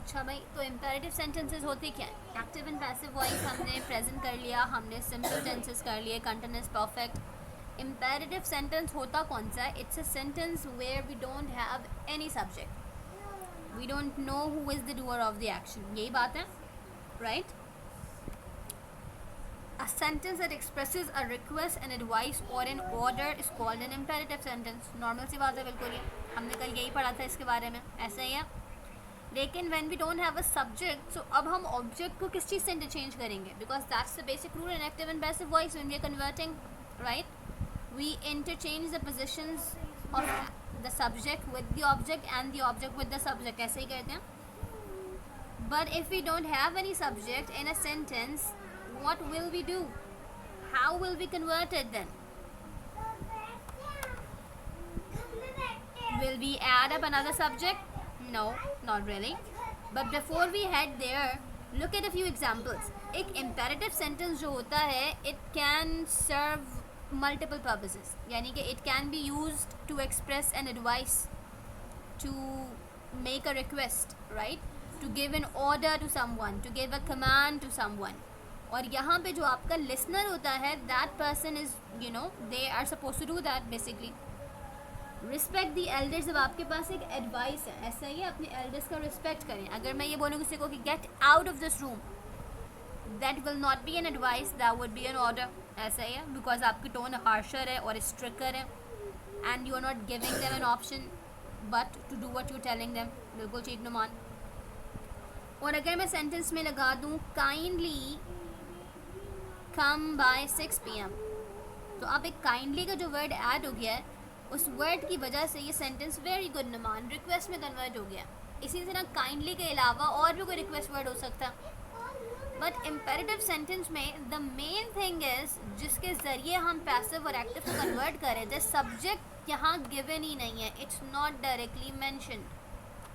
अच्छा भाई, तो इम्पेरेटिव सेंटेंसेस होते क्या है? एक्टिव एंड पैसिव वॉइस हमने प्रेजेंट कर लिया, हमने सिंपल टेंसेस कर लिए, कंटिन्यूस, परफेक्ट। इम्पेरेटिव सेंटेंस होता कौन सा है? It's a sentence where we don't have any subject, we don't know who is the doer of the action. यही बात है, right? A sentence that expresses a request, an advice or an order is called an imperative sentence. Normal सी बात है बिल्कुल, ये हमने कल यही पढ़ा था इसके बारे में, ऐसा ही है। लेकिन when we don't have a subject, so अब हम object को किस चीज़ से interchange करेंगे? Because that's the basic rule in active and passive voice when we are converting, right? We interchange the positions of the subject with the object and the object with the subject, ऐसे ही करते हैं। But if we don't have any subject in a sentence, what will we do? How will we convert it then? Will we add up another subject? No, not really. But before we head there, look at a few examples. एक imperative sentence जो होता है, it can serve multiple purposes. यानी कि it can be used to express an advice, to make a request, right? To give an order to someone, to give a command to someone. और यहाँ पे जो आपका listener होता है, that person is, you know, they are supposed to do that basically. Respect the elders, जब आपके पास एक एडवाइस है, ऐसा ही है, अपने एल्डर्स का रिस्पेक्ट करें। अगर मैं ये बोलूँ किसी को कि get out of this room, that will not be an advice, that would be an order, ऐसा ही है, बिकॉज आपकी टोन हार्शर है और स्ट्रिक्टर है and you are not giving them an option but to do what you telling them, बिल्कुल ठीक नुमान। और अगर मैं सेंटेंस में लगा दूँ काइंडली कम बाय 6 PM, तो अब एक काइंडली का जो वर्ड ऐड हो गया है, उस वर्ड की वजह से ये sentence very good Numan request में कन्वर्ट हो गया। इसी तरह काइंडली के अलावा और भी कोई रिक्वेस्ट वर्ड हो सकता। बट इम्पेरेटिव सेंटेंस में द मेन थिंग इज, जिसके ज़रिए हम पैसिव और एक्टिव को कन्वर्ट करें, द सब्जेक्ट यहाँ गिवन ही नहीं है, इट्स नॉट डायरेक्टली मैंशनड,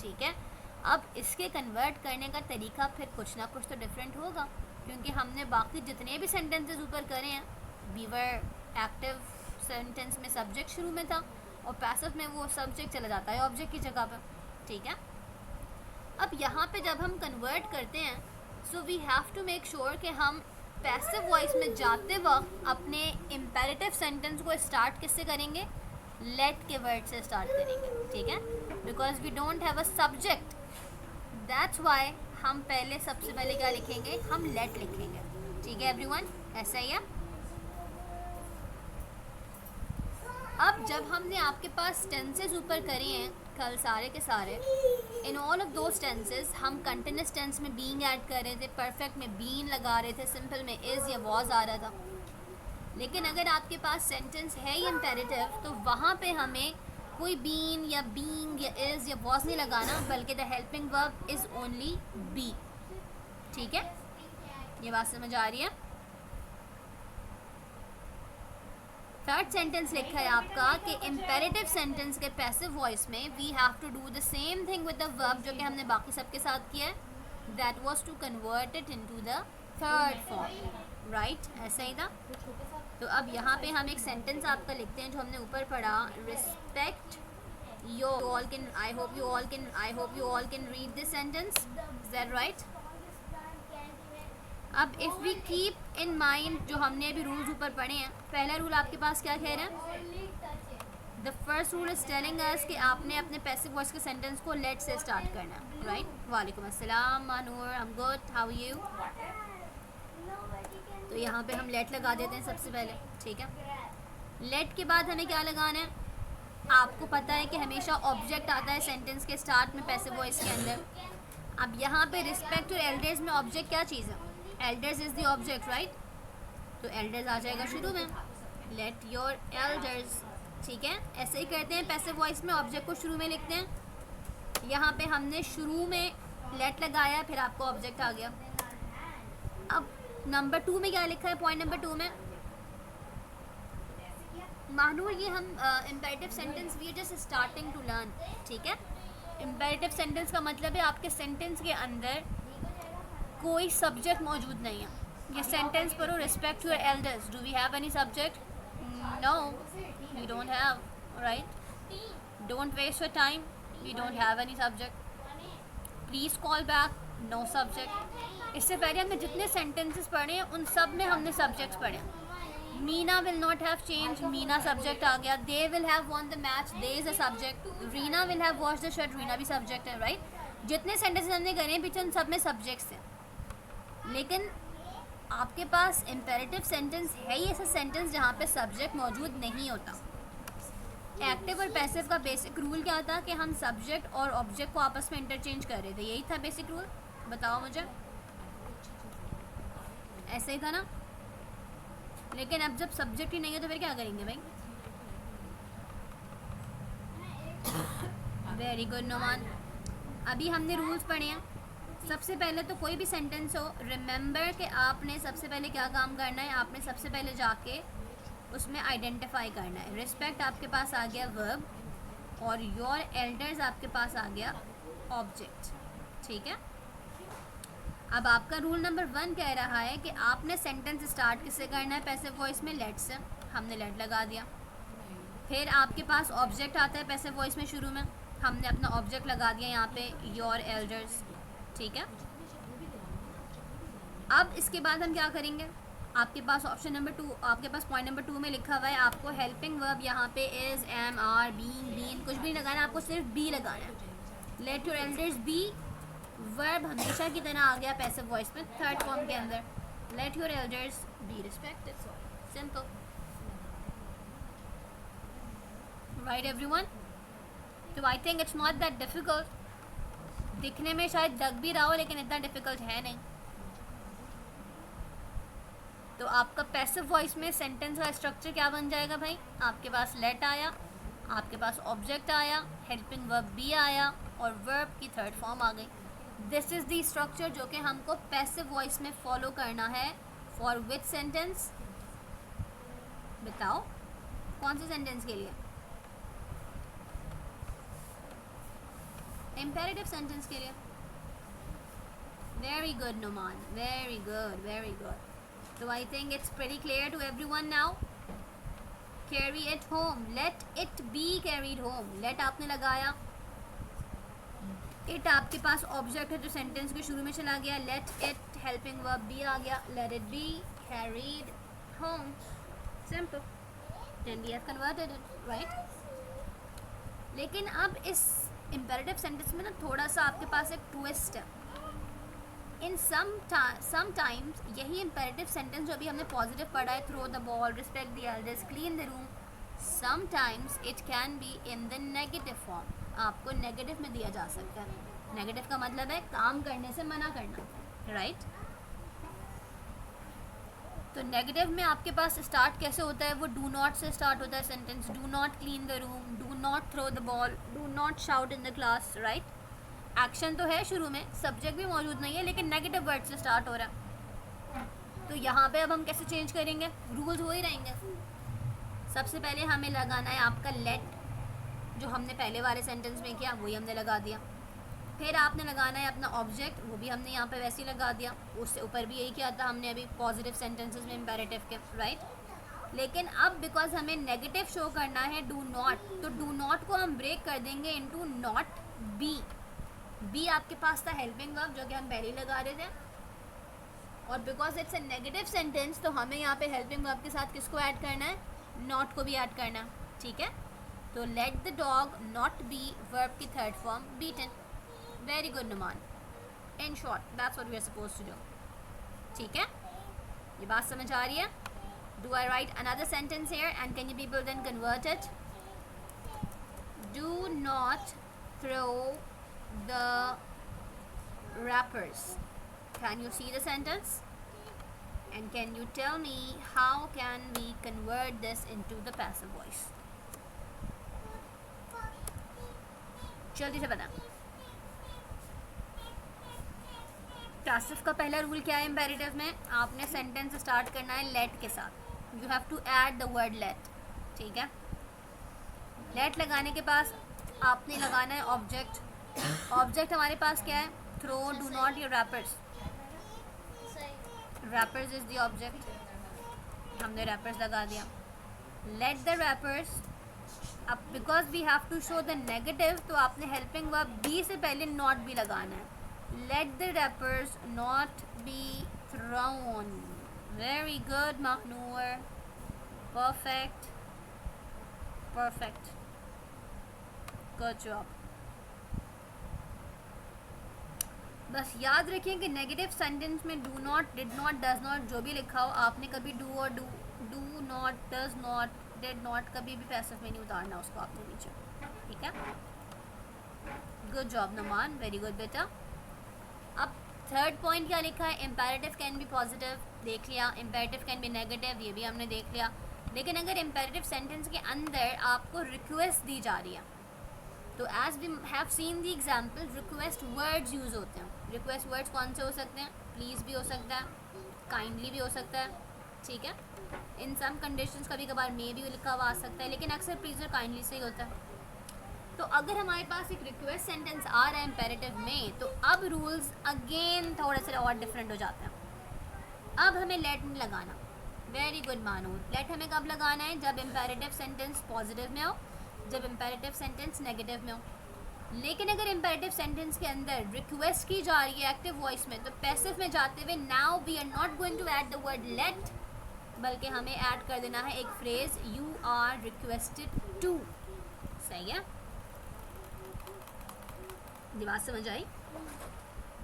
ठीक है। अब इसके कन्वर्ट करने का तरीका फिर कुछ ना कुछ तो डिफरेंट होगा, क्योंकि हमने बाकी जितने भी सेंटेंसेस ऊपर करे हैं, वी वर एक्टिव सेंटेंस में सब्जेक्ट शुरू में था और पैसिव में वो सब्जेक्ट चला जाता है ऑब्जेक्ट की जगह पर, ठीक है। अब यहाँ पे जब हम कन्वर्ट करते हैं, so we have to make sure कि हम पैसिव वॉइस में जाते वक्त अपने इम्पेरेटिव सेंटेंस को स्टार्ट किससे करेंगे? लेट के वर्ड से स्टार्ट करेंगे, ठीक है। Because we don't have a subject, that's why हम पहले सबसे पहले क्या लिखेंगे? हम लेट लिखेंगे, ठीक है एवरीवन, ऐसा ही है। अब जब हमने आपके पास टेंसेस ऊपर करे हैं कल सारे के सारे, in all of those tenses हम कंटिन्यूस टेंस में बीइंग ऐड कर रहे थे, परफेक्ट में बीन लगा रहे थे, सिंपल में इज़ या वॉज आ रहा था। लेकिन अगर आपके पास सेंटेंस है ही इम्पेरेटिव, तो वहाँ पे हमें कोई बीन या बीइंग या इज़ या वॉज नहीं लगाना, बल्कि the helping verb is only be, ठीक है। ये बात समझ आ रही है? थर्ड सेंटेंस लिखा है आपका कि इम्पेरेटिव सेंटेंस के पैसिव वॉइस में we have to do the same thing with the verb, जो कि हमने बाकी सबके साथ किया है, that was to convert it into the third form, right, ऐसा ही था। तो अब यहाँ पे हम एक सेंटेंस आपका लिखते हैं जो हमने ऊपर पढ़ा, respect you all can, I hope you all can read this sentence, is that right? अब if we keep in mind जो हमने अभी रूल्स ऊपर पढ़े हैं, पहला रूल आपके पास क्या कह रहा है? The first rule is telling us कि आपने अपने पैसिव वॉइस के सेंटेंस को लेट से स्टार्ट करना है, राइट? वालेकुम अस्सलाम Manoor, I am good, how are you? तो यहाँ पे हम लेट लगा देते हैं सबसे पहले, ठीक है। लेट के बाद हमें क्या लगाना है? आपको पता है कि हमेशा ऑब्जेक्ट आता है सेंटेंस के स्टार्ट में पैसिव वॉइस के अंदर। अब यहाँ पे रिस्पेक्ट और एल्डर्स में ऑब्जेक्ट क्या चीज़ है? Elders is the object, right? तो एल्डर्स आ जाएगा शुरू में, लेट योर एल्डर्स, ठीक है। ऐसे ही करते हैं पैसिव वॉइस में, ऑब्जेक्ट को शुरू में लिखते हैं। यहाँ पे हमने शुरू में लेट लगाया, फिर आपको ऑब्जेक्ट आ गया। अब नंबर 2 में क्या लिखा है? पॉइंट नंबर 2 में मानूर, ये हम imperative sentence we are just starting to learn, ठीक है। इम्पेरेटिव सेंटेंस का मतलब है आपके सेंटेंस के अंदर कोई सब्जेक्ट मौजूद नहीं है। ये सेंटेंस पढ़ो, respect your elders, do we have any subject? No, we don't have, right? Don't waste your time, we don't have any subject. Please call back, no subject. इससे पहले हमने जितने सेंटेंसेस पढ़े हैं उन सब में हमने सब्जेक्ट्स पढ़े। Meena will not have change, Meena subject आ गया। They will have won the match, they is a subject. Reena will have watch the shirt, Reena भी सब्जेक्ट है, राइट। जितने सेंटेंसेस हमने करे हैं पीछे उन सब में सब्जेक्ट्स हैं। लेकिन आपके पास इम्पेरेटिव सेंटेंस है ही ऐसा सेंटेंस जहाँ पे सब्जेक्ट मौजूद नहीं होता। एक्टिव और पैसिव का बेसिक रूल क्या था कि हम सब्जेक्ट और ऑब्जेक्ट को आपस में इंटरचेंज कर रहे थे, यही था बेसिक रूल। बताओ मुझे, ऐसे ही था ना। लेकिन अब जब सब्जेक्ट ही नहीं है तो फिर क्या करेंगे भाई? Very good Noman. अभी हमने रूल्स पढ़े हैं। सबसे पहले तो कोई भी सेंटेंस हो, रिमेंबर कि आपने सबसे पहले क्या काम करना है। आपने सबसे पहले जाके उसमें आइडेंटिफाई करना है। रिस्पेक्ट आपके पास आ गया वर्ब, और योर एल्डर्स आपके पास आ गया ऑब्जेक्ट, ठीक है। अब आपका रूल नंबर 1 कह रहा है कि आपने सेंटेंस स्टार्ट किससे करना है? पैसिव वॉइस में लेट से। हमने लेट लगा दिया। फिर आपके पास ऑब्जेक्ट आता है पैसिव वॉइस में शुरू में, हमने अपना ऑब्जेक्ट लगा दिया यहाँ पे, योर एल्डर्स, ठीक है। अब इसके बाद हम क्या करेंगे? आपके पास ऑप्शन नंबर 2, आपके पास पॉइंट नंबर 2 में लिखा हुआ है आपको हेल्पिंग वर्ब यहाँ पे is, am, are, being, been कुछ भी लगाना है, आपको सिर्फ बी लगाना है। Let your elders be, verb हमेशा की तरह आ गया पैसिव वॉइस में थर्ड फॉर्म के अंदर। Let your elders be respected, simple, right everyone. तो I think it's not that difficult. दिखने में शायद लग भी रहा हो लेकिन इतना डिफिकल्ट है नहीं। तो आपका पैसिव वॉइस में सेंटेंस का स्ट्रक्चर क्या बन जाएगा भाई? आपके पास लेट आया, आपके पास ऑब्जेक्ट आया, हेल्पिंग वर्ब बी आया, और वर्ब की थर्ड फॉर्म आ गई। दिस इज़ द स्ट्रक्चर जो कि हमको पैसिव वॉइस में फॉलो करना है। For which sentence? बताओ कौन से सेंटेंस के लिए? इम्पेरेटिव सेंटेंस के लिए। Very good Numan, very good, very good. So I think it's pretty clear to everyone now. Carry it home. Let it be carried home. Let आपने लगाया, it आपके पास ऑब्जेक्ट है जो सेंटेंस के शुरू में चला गया। Let it helping verb be आ गया। Let it be carried home. Simple. Then we have converted it, right? लेकिन अब इस imperative sentence में ना थोड़ा सा आपके पास एक ट्विस्ट है। इन समटाइम्स यही इम्पेरेटिव सेंटेंस जो अभी हमने पॉजिटिव पढ़ा है, throw the ball, respect the elders, clean the room, sometimes it can be in the negative form. आपको नेगेटिव में दिया जा सकता है। नेगेटिव का मतलब है काम करने से मना करना, राइट। तो नेगेटिव में आपके पास स्टार्ट कैसे होता है? वो डू नॉट से स्टार्ट होता है sentence. Do not clean the room, do not throw the ball, do not shout in the class, right. Action तो है शुरू में, सब्जेक्ट भी मौजूद नहीं है, लेकिन नेगेटिव वर्ड से स्टार्ट हो रहा है। तो यहाँ पे अब हम कैसे चेंज करेंगे? रूल्स हो ही रहेंगे। सबसे पहले हमें लगाना है आपका लेट, जो हमने पहले वाले सेंटेंस में किया वही हमने लगा दिया। फिर आपने लगाना है अपना ऑब्जेक्ट, वो भी हमने यहाँ पे वैसे ही लगा दिया। उससे ऊपर भी यही किया था हमने अभी पॉजिटिव सेंटेंसेस में इम्पेरेटिव के, राइट। लेकिन अब बिकॉज हमें नेगेटिव शो करना है डू नॉट, तो डू नॉट को हम ब्रेक कर देंगे इनटू नॉट बी। बी आपके पास था हेल्पिंग वर्ब जो कि हम पहले ही लगा रहे थे, और because it's a negative sentence तो हमें यहाँ पे हेल्पिंग वर्ब के साथ किसको ऐड करना है? नॉट को भी ऐड करना है, ठीक है। तो let the dog not be, verb की third form beaten. Very good Numan. In short that's what we are supposed to do, ठीक है। ये बात समझ आ रही है? Do I write another sentence here and can you people then convert it? Do not throw the wrappers. Can you see the sentence? And can you tell me how can we convert this into the passive voice? जल्दी से बता। Passive का पहला rule क्या है imperative में? आपने sentence start करना है लेट के साथ। You have to add the word let, ठीक है। लेट लगाने के पास आपने लगाना है ऑब्जेक्ट। ऑब्जेक्ट हमारे पास क्या है? Throw, do not, your wrappers. Wrappers is the object, हमने रैपर्स लगा दिया। लेट द रैपर्स, अब because we have to show the negative तो आपने हेल्पिंग वर्ब बी से पहले नॉट भी लगाना है। Let the wrappers not be thrown. Very good, Mahnoor. Perfect. Perfect. Good job. बस याद रखें कि नेगेटिव सेंटेंस में do not, did not, does not जो भी लिखा हो, आपने कभी डू और do not, does not, did not कभी भी पैसिव में नहीं उतारना उसको आपने नीचे, ठीक है। गुड जॉब नमान, वेरी गुड बेटा। अब थर्ड पॉइंट क्या लिखा है, इम्पेरेटिव कैन बी पॉजिटिव, देख लिया। इम्पेरेटिव कैन बी नेगेटिव, ये भी हमने देख लिया। लेकिन अगर इम्पेरेटिव सेंटेंस के अंदर आपको रिक्वेस्ट दी जा रही है तो as we have seen the example, request words use होते हैं। रिक्वेस्ट वर्ड्स कौन से हो सकते हैं, प्लीज़ भी हो सकता है, काइंडली भी हो सकता है, ठीक है। इन सम कंडीशंस कभी कभार मे भी लिखा हुआ आ सकता है, लेकिन अक्सर प्लीज़ और काइंडली से ही होता है। तो अगर हमारे पास एक रिक्वेस्ट सेंटेंस आ रहा है इम्पेरेटिव में, तो अब रूल्स अगेन थोड़े से और डिफरेंट हो जाते हैं। अब हमें लेट नहीं लगाना। Very good Manur. लेट हमें कब लगाना है, जब इम्पेरेटिव सेंटेंस पॉजिटिव में हो, जब इम्पेरेटिव सेंटेंस नेगेटिव में हो। लेकिन अगर इम्पेरेटिव सेंटेंस के अंदर रिक्वेस्ट की जा रही है एक्टिव वॉइस में, तो पैसिव में जाते हुए now we are not going to add the word let, बल्कि हमें ऐड कर देना है एक phrase, you are requested to. सही है, ये बात समझ आई।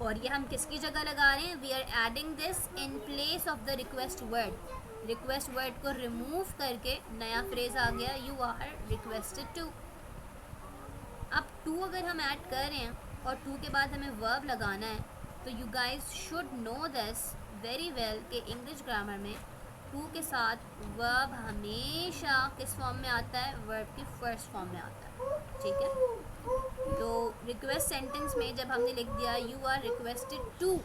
और ये हम किसकी जगह लगा रहे हैं, we are adding this in place of the request word. Request word को रिमूव करके नया फ्रेज आ गया, यू आर रिक्वेस्टेड टू। अब टू अगर हम ऐड कर रहे हैं और टू के बाद हमें वर्ब लगाना है, तो you guys should know this very well कि इंग्लिश ग्रामर में टू के साथ वर्ब हमेशा किस फॉर्म में आता है, वर्ब की फर्स्ट फॉर्म में आता है, ठीक है। तो रिक्वेस्ट सेंटेंस में जब हमने लिख दिया यू आर रिक्वेस्टेड टू,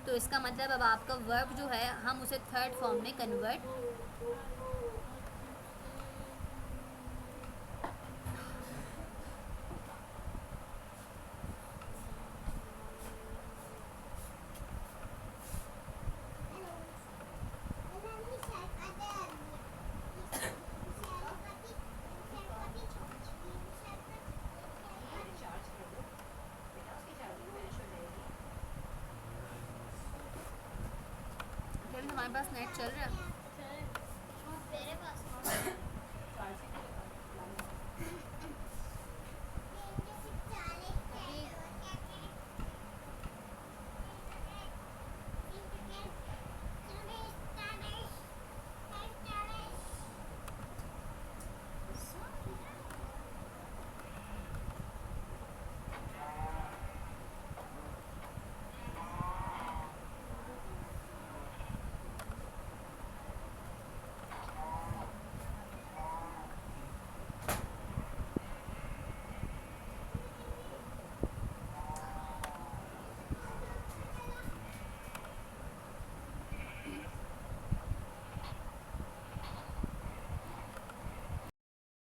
तो इसका मतलब अब आपका वर्ब जो है हम उसे थर्ड फॉर्म में कन्वर्ट हमारे पास नेट चल रहा है।